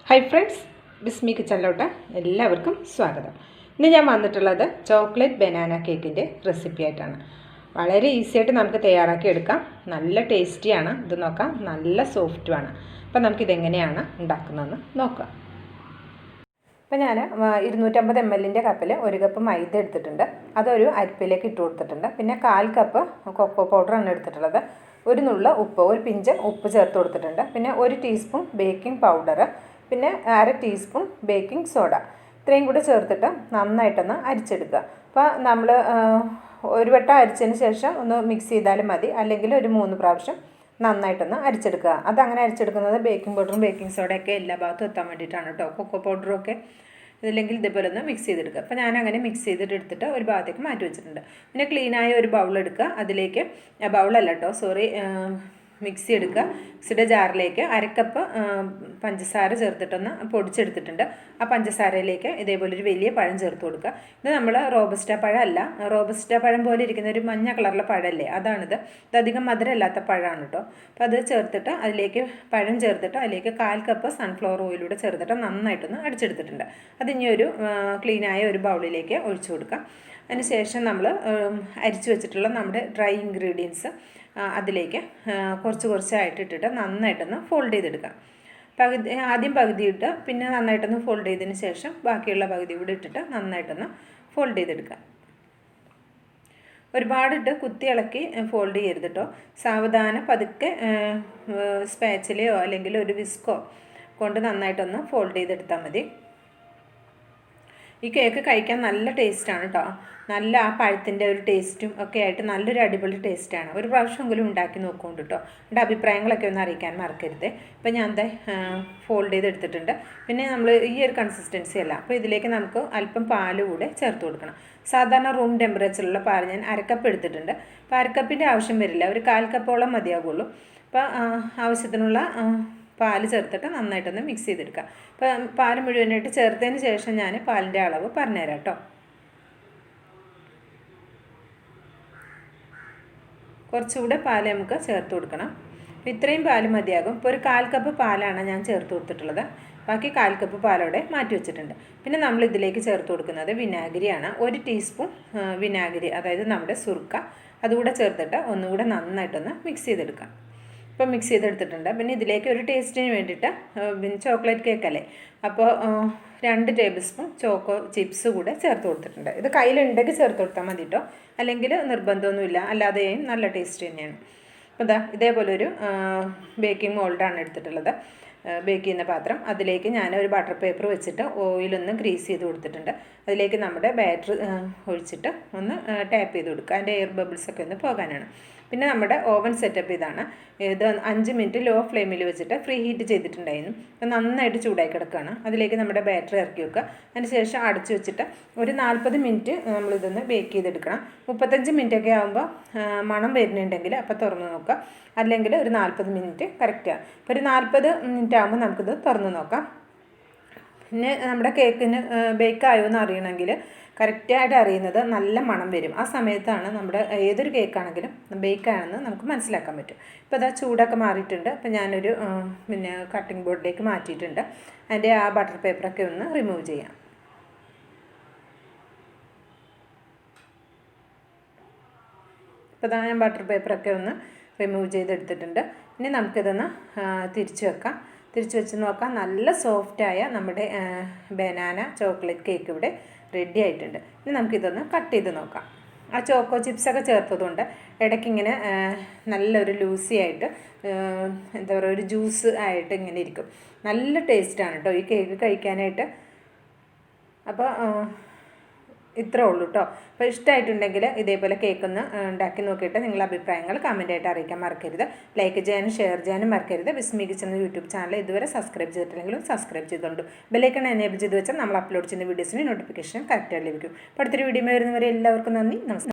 Hi friends, ബിസ്മി കിച്ചണിലോട്ട് എല്ലാവർക്കും സ്വാഗതം. ഇന്ന് ഞാൻ വന്നിട്ടുള്ളത് ചോക്ലേറ്റ് ബനാന കേക്കിൻ്റെ റെസിപ്പി ആയിട്ടാണ്. വളരെ ഈസി ആയിട്ട് നമുക്ക് തയ്യാറാക്കി എടുക്കാം. നല്ല ടേസ്റ്റിയാണ്. ഇത് നോക്കാം, നല്ല സോഫ്റ്റുമാണ്. അപ്പോൾ നമുക്കിതെങ്ങനെയാണ് ഉണ്ടാക്കുന്നതെന്ന് നോക്കാം. അപ്പോൾ ഞാൻ 250 ml കപ്പിൽ 1 കപ്പ് മൈദ എടുത്തിട്ടുണ്ട്. അതൊരു അരിപ്പയിലേക്ക് ഇട്ട് കൊടുത്തിട്ടുണ്ട്. പിന്നെ 1/4 കപ്പ് കൊക്കോ പൗഡറാണ് എടുത്തിട്ടുള്ളത്. ഒരു നുള്ള ഉപ്പ്, ഒരു പിഞ്ച് ഉപ്പ് ചേർത്ത് കൊടുത്തിട്ടുണ്ട്. പിന്നെ 1 ടീസ്പൂൺ ബേക്കിംഗ് പൗഡർ, പിന്നെ 1/2 ടീസ്പൂൺ ബേക്കിംഗ് സോഡ. ഇത്രയും കൂടി ചേർത്തിട്ട് നന്നായിട്ടൊന്ന് അരിച്ചെടുക്കുക. അപ്പോൾ നമ്മൾ ഒരു വട്ടം അരിച്ചതിന് ശേഷം ഒന്ന് മിക്സ് ചെയ്താലും മതി, അല്ലെങ്കിൽ ഒരു 3 പ്രാവശ്യം നന്നായിട്ടൊന്ന് അരിച്ചെടുക്കുക. അതങ്ങനെ അരിച്ചെടുക്കുന്നത് ബേക്കിംഗ് പൗഡറും ബേക്കിംഗ് സോഡയൊക്കെ എല്ലാ ഭാഗത്തും എത്താൻ വേണ്ടിയിട്ടാണ് കേട്ടോ. കൊക്കോ പൗഡറും ഒക്കെ ഇതില്ലെങ്കിൽ ഇതേപോലെ ഒന്ന് മിക്സ് ചെയ്തെടുക്കുക. അപ്പോൾ ഞാനങ്ങനെ മിക്സ് ചെയ്തിട്ട് എടുത്തിട്ട് ഒരു ഭാഗത്തേക്ക് മാറ്റി വെച്ചിട്ടുണ്ട്. പിന്നെ ക്ലീനായ ഒരു ബൗൾ എടുക്കുക. അതിലേക്ക് ബൗളല്ല കേട്ടോ, സോറി, മിക്സി എടുക്കുക. മിക്സിയുടെ ജാറിലേക്ക് 1/2 കപ്പ് പഞ്ചസാര ചേർത്തിട്ടൊന്ന് പൊടിച്ചെടുത്തിട്ടുണ്ട്. ആ പഞ്ചസാരയിലേക്ക് ഇതേപോലൊരു വലിയ പഴം ചേർത്ത് കൊടുക്കുക. ഇത് നമ്മൾ റോബസ്റ്റ പഴം അല്ല, റോബസ്റ്റ പഴം പോലെ ഇരിക്കുന്ന ഒരു മഞ്ഞ കളറിലെ പഴമല്ലേ, അതാണിത്. ഇതധികം മധുരമില്ലാത്ത പഴമാണ് കേട്ടോ. അപ്പോൾ അത് ചേർത്തിട്ട് അതിലേക്ക് പഴം ചേർത്തിട്ട് അതിലേക്ക് 1/4 കപ്പ് സൺഫ്ലവർ ഓയിലൂടെ ചേർത്തിട്ട് നന്നായിട്ടൊന്ന് അടിച്ചെടുത്തിട്ടുണ്ട്. അതിനി ഒരു ക്ലീനായ ഒരു ബൗളിലേക്ക് ഒഴിച്ചു കൊടുക്കുക. അതിനുശേഷം നമ്മൾ അരിച്ചു വെച്ചിട്ടുള്ള നമ്മുടെ ഡ്രൈ ഇൻഗ്രീഡിയൻസ് അതിലേക്ക് കുറച്ചായിട്ട് ഇട്ടിട്ട് നന്നായിട്ടൊന്ന് ഫോൾഡ് ചെയ്തെടുക്കാം. ആദ്യം പകുതി ഇട്ട് പിന്നെ നന്നായിട്ടൊന്ന് ഫോൾഡ് ചെയ്തതിന് ശേഷം ബാക്കിയുള്ള പകുതി കൂടി ഇട്ടിട്ട് നന്നായിട്ടൊന്ന് ഫോൾഡ് ചെയ്തെടുക്കാം. ഒരുപാടിട്ട് കുത്തി ഇളക്കി ഫോൾഡ് ചെയ്യരുത് കേട്ടോ. സാവധാനം പതുക്കെ സ്പാച്ചിലയോ അല്ലെങ്കിൽ ഒരു വിസ്കോ കൊണ്ട് നന്നായിട്ടൊന്ന് ഫോൾഡ് ചെയ്തെടുത്താൽ മതി. ഈ കേക്ക് കഴിക്കാൻ നല്ല ടേസ്റ്റാണ് കേട്ടോ. നല്ല ആ പഴത്തിൻ്റെ ഒരു ടേസ്റ്റും ഒക്കെ ആയിട്ട് നല്ലൊരു അടിപൊളി ടേസ്റ്റാണ്. ഒരു പ്രാവശ്യമെങ്കിലും ഉണ്ടാക്കി നോക്കുന്നുണ്ട് കേട്ടോ. എൻ്റെ അഭിപ്രായങ്ങളൊക്കെ ഒന്ന് അറിയിക്കാൻ മറക്കരുത്. ഇപ്പം ഞാൻ എന്താ ഫോൾഡ് ചെയ്തെടുത്തിട്ടുണ്ട്. പിന്നെ നമ്മൾ ഈ ഒരു കൺസിസ്റ്റൻസി അല്ല, അപ്പോൾ ഇതിലേക്ക് നമുക്ക് അല്പം പാൽ കൂടെ ചേർത്ത് കൊടുക്കണം. സാധാരണ റൂം ടെമ്പറേച്ചറിലുള്ള പാൽ ഞാൻ 1/2 കപ്പ് എടുത്തിട്ടുണ്ട്. അപ്പോൾ 1/2 കപ്പിൻ്റെ ആവശ്യം വരില്ല, ഒരു 1/4 കപ്പോളം മതിയാകുള്ളൂ. അപ്പോൾ ആവശ്യത്തിനുള്ള പാൽ ചേർത്തിട്ട് നന്നായിട്ടൊന്ന് മിക്സ് ചെയ്തെടുക്കുക. അപ്പോൾ പാൽ മുഴുവനായിട്ട് ചേർത്തതിന് ശേഷം ഞാൻ പാലിൻ്റെ അളവ് പറഞ്ഞുതരാം കേട്ടോ. കുറച്ചുകൂടെ പാൽ നമുക്ക് ചേർത്ത് കൊടുക്കണം. അപ്പോൾ ഇത്രയും പാൽ മതിയാകും. ഇപ്പോൾ ഒരു 1/4 കപ്പ് പാലാണ് ഞാൻ ചേർത്ത് കൊടുത്തിട്ടുള്ളത്. ബാക്കി 1/4 കപ്പ് പാലോടെ മാറ്റി വെച്ചിട്ടുണ്ട്. പിന്നെ നമ്മൾ ഇതിലേക്ക് ചേർത്ത് കൊടുക്കുന്നത് വിനാഗിരിയാണ്. 1 ടീസ്പൂൺ വിനാഗിരി, അതായത് നമ്മുടെ സുർക്ക, അതുകൂടെ ചേർത്തിട്ട് ഒന്നുകൂടെ നന്നായിട്ടൊന്ന് മിക്സ് ചെയ്തെടുക്കാം. ഇപ്പോൾ മിക്സ് ചെയ്തെടുത്തിട്ടുണ്ട്. പിന്നെ ഇതിലേക്ക് ഒരു ടേസ്റ്റിന് വേണ്ടിയിട്ട് ചോക്ലേറ്റ് കേക്കല്ലേ, അപ്പോൾ 2 ടേബിൾ സ്പൂൺ ചോക്കോ ചിപ്സ് കൂടെ ചേർത്ത് കൊടുത്തിട്ടുണ്ട്. ഇത് കയ്യിലുണ്ടെങ്കിൽ ചേർത്ത് കൊടുത്താൽ മതി കേട്ടോ, അല്ലെങ്കിൽ നിർബന്ധമൊന്നുമില്ല, അല്ലാതെയും നല്ല ടേസ്റ്റ് തന്നെയാണ്. അപ്പോൾ ഇതേപോലൊരു ബേക്കിംഗ് മോൾഡാണ് എടുത്തിട്ടുള്ളത്, ബേക്ക് ചെയ്യുന്ന പാത്രം. അതിലേക്ക് ഞാൻ ഒരു ബട്ടർ പേപ്പർ വെച്ചിട്ട് ഓയിലൊന്ന് ഗ്രീസ് ചെയ്ത് കൊടുത്തിട്ടുണ്ട്. അതിലേക്ക് നമ്മുടെ ബാറ്റർ ഒഴിച്ചിട്ട് ഒന്ന് ടാപ്പ് ചെയ്ത് കൊടുക്കുക. അതിൻ്റെ എയർ ബബിൾസൊക്കെ ഒന്ന് പോകാനാണ്. പിന്നെ നമ്മുടെ ഓവൻ സെറ്റപ്പ് ഇതാണ്. ഇത് 5 മിനിറ്റ് ലോ ഫ്ലെയിമിൽ വെച്ചിട്ട് ഫ്രീ ഹീറ്റ് ചെയ്തിട്ടുണ്ടായിരുന്നു. അപ്പോൾ നന്നായിട്ട് ചൂടായി കിടക്കുകയാണ്. അതിലേക്ക് നമ്മുടെ ബാറ്റർ ഇറക്കി വെക്കുക. അതിനുശേഷം അടച്ചു വെച്ചിട്ട് ഒരു 40 മിനിറ്റ് നമ്മളിതൊന്ന് ബേക്ക് ചെയ്തെടുക്കണം. 35 മിനിറ്റൊക്കെ ആകുമ്പോൾ മണം വരുന്നുണ്ടെങ്കിൽ അപ്പോൾ തുറന്ന് നോക്കുക, അല്ലെങ്കിൽ ഒരു 40 മിനിറ്റ് കറക്റ്റാണ്. അപ്പോൾ ഒരു 40 മിനിറ്റ് ആകുമ്പോൾ നമുക്കിത് തുറന്ന് നോക്കാം. പിന്നെ നമ്മുടെ കേക്കിന് ബേക്കായോ എന്ന് അറിയണമെങ്കിൽ കറക്റ്റായിട്ട് അറിയുന്നത് നല്ല മണം വരും. ആ സമയത്താണ് നമ്മുടെ ഏതൊരു കേക്കാണെങ്കിലും ബേക്കാണെന്ന് നമുക്ക് മനസ്സിലാക്കാൻ പറ്റും. ഇപ്പോൾ അതാ ചൂടൊക്കെ മാറിയിട്ടുണ്ട്. അപ്പോൾ ഞാനൊരു പിന്നെ കട്ടിംഗ് ബോർഡിലേക്ക് മാറ്റിയിട്ടുണ്ട്. അതിൻ്റെ ആ ബട്ടർ പേപ്പറൊക്കെ ഒന്ന് റിമൂവ് ചെയ്യാം. ഇപ്പോൾ അതാ ഞാൻ ബട്ടർ പേപ്പറൊക്കെ ഒന്ന് റിമൂവ് ചെയ്തെടുത്തിട്ടുണ്ട്. ഇനി നമുക്കിതൊന്ന് തിരിച്ച് വെക്കാം. തിരിച്ച് വെച്ച് നോക്കാം. നല്ല സോഫ്റ്റായ നമ്മുടെ ബനാന ചോക്ലേറ്റ് കേക്ക് ഇവിടെ റെഡി ആയിട്ടുണ്ട്. ഇനി നമുക്കിതൊന്ന് കട്ട് ചെയ്ത് നോക്കാം. ആ ചോക്കോ ചിപ്സൊക്കെ ചേർത്തതുകൊണ്ട് ഇടയ്ക്കിങ്ങനെ നല്ലൊരു ലൂസി ആയിട്ട് എന്താ പറയുക, ഒരു ജ്യൂസ് ആയിട്ട് ഇങ്ങനെ ഇരിക്കും. നല്ല ടേസ്റ്റാണ് കേട്ടോ ഈ കേക്ക് കഴിക്കാനായിട്ട്. അപ്പോൾ ഇത്രേ ഉള്ളൂ കേട്ടോ. അപ്പോൾ ഇഷ്ടമായിട്ടുണ്ടെങ്കിൽ ഇതേപോലെ കേക്കൊന്ന് ഉണ്ടാക്കി നോക്കിയിട്ട് നിങ്ങളുടെ അഭിപ്രായങ്ങൾ കമൻറ്റായിട്ട് അറിയിക്കാൻ മറക്കരുത്. ലൈക്ക് ചെയ്യാനും ഷെയർ ചെയ്യാനും മറക്കരുത്. ബിസ്മി കിച്ചൺ യൂട്യൂബ് ചാനൽ ഇതുവരെ സബ്സ്ക്രൈബ് ചെയ്തിട്ടില്ലെങ്കിലും സബ്സ്ക്രൈബ് ചെയ്തോളൂ. ബെല്ലൈക്കൺ എനേബിൾ ചെയ്ത് വെച്ചാൽ നമ്മൾ അപ്ലോഡ് ചെയ്യുന്ന വീഡിയോസിന് നോട്ടിഫിക്കേഷൻ കറക്റ്റായിട്ട് ലഭിക്കും. അപ്പോൾ അടുത്തൊരു വീഡിയോ വരുന്നവരെ എല്ലാവർക്കും നന്ദി, നമസ്കാരം.